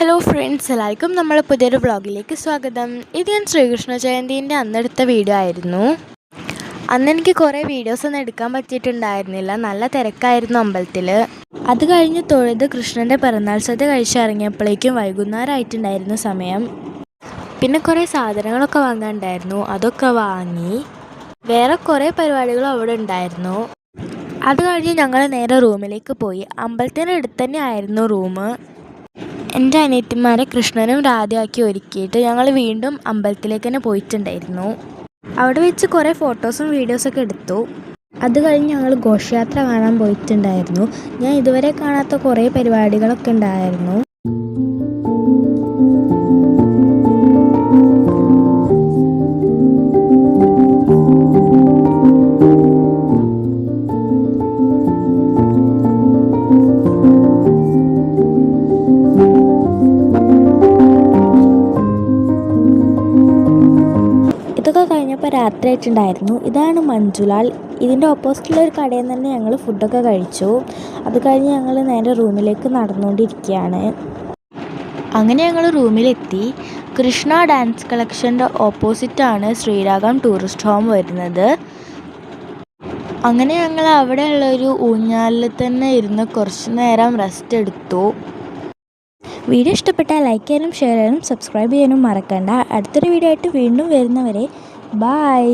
Hello friends, എല്ലാവർക്കും നമ്മളെ പുതിയൊരു വ്ളോഗിലേക്ക് സ്വാഗതം. ഇത് ഞാൻ ശ്രീകൃഷ്ണ ജയന്തിൻ്റെ അന്നെടുത്ത വീഡിയോ ആയിരുന്നു. അന്ന് എനിക്ക് കുറേ വീഡിയോസൊന്നും എടുക്കാൻ പറ്റിയിട്ടുണ്ടായിരുന്നില്ല. നല്ല തിരക്കായിരുന്നു അമ്പലത്തിൽ. അത് കഴിഞ്ഞ് തൊഴുത് കൃഷ്ണൻ്റെ പിറന്നാൾ സദ്യ കഴിച്ചിറങ്ങിയപ്പോഴേക്കും വൈകുന്നേരമായിട്ടുണ്ടായിരുന്നു സമയം. പിന്നെ കുറേ സാധനങ്ങളൊക്കെ വാങ്ങാനുണ്ടായിരുന്നു, അതൊക്കെ വാങ്ങി. വേറെ കുറേ പരിപാടികളും അവിടെ ഉണ്ടായിരുന്നു. അത് കഴിഞ്ഞ് ഞങ്ങൾ നേരെ റൂമിലേക്ക് പോയി. അമ്പലത്തിനടുത്ത് തന്നെ ആയിരുന്നു റൂം. എൻ്റെ അനിയത്തിമാരെ കൃഷ്ണനും രാധയാക്കി ഒരുക്കിയിട്ട് ഞങ്ങൾ വീണ്ടും അമ്പലത്തിലേക്ക് തന്നെ പോയിട്ടുണ്ടായിരുന്നു. അവിടെ വെച്ച് കുറേ ഫോട്ടോസും വീഡിയോസൊക്കെ എടുത്തു. അത് കഴിഞ്ഞ് ഞങ്ങൾ ഘോഷയാത്ര കാണാൻ പോയിട്ടുണ്ടായിരുന്നു. ഞാൻ ഇതുവരെ കാണാത്ത കുറേ പരിപാടികളൊക്കെ ഉണ്ടായിരുന്നു. ഇതൊക്കെ കഴിഞ്ഞപ്പോൾ രാത്രി ആയിട്ടുണ്ടായിരുന്നു. ഇതാണ് മഞ്ജുലാൽ. ഇതിൻ്റെ ഓപ്പോസിറ്റുള്ള ഒരു കടയിൽ നിന്ന് തന്നെ ഞങ്ങൾ ഫുഡൊക്കെ കഴിച്ചു. അത് കഴിഞ്ഞ് ഞങ്ങൾ നേരെ റൂമിലേക്ക് നടന്നുകൊണ്ടിരിക്കുകയാണ്. അങ്ങനെ ഞങ്ങൾ റൂമിലെത്തി. Krishna dance കളക്ഷൻ്റെ ഓപ്പോസിറ്റാണ് Sriragam tourist home വരുന്നത്. അങ്ങനെ ഞങ്ങൾ അവിടെയുള്ളൊരു ഊഞ്ഞാലിൽ തന്നെ ഇരുന്ന് കുറച്ച് നേരം റെസ്റ്റ് എടുത്തു. വീഡിയോ ഇഷ്ടപ്പെട്ടാൽ ലൈക്ക് ചെയ്യാനും ഷെയർ ചെയ്യാനും സബ്സ്ക്രൈബ് ചെയ്യാനും മറക്കണ്ട. അടുത്തൊരു വീഡിയോ ആയിട്ട് വീണ്ടും വരുന്നവരെ ബൈ.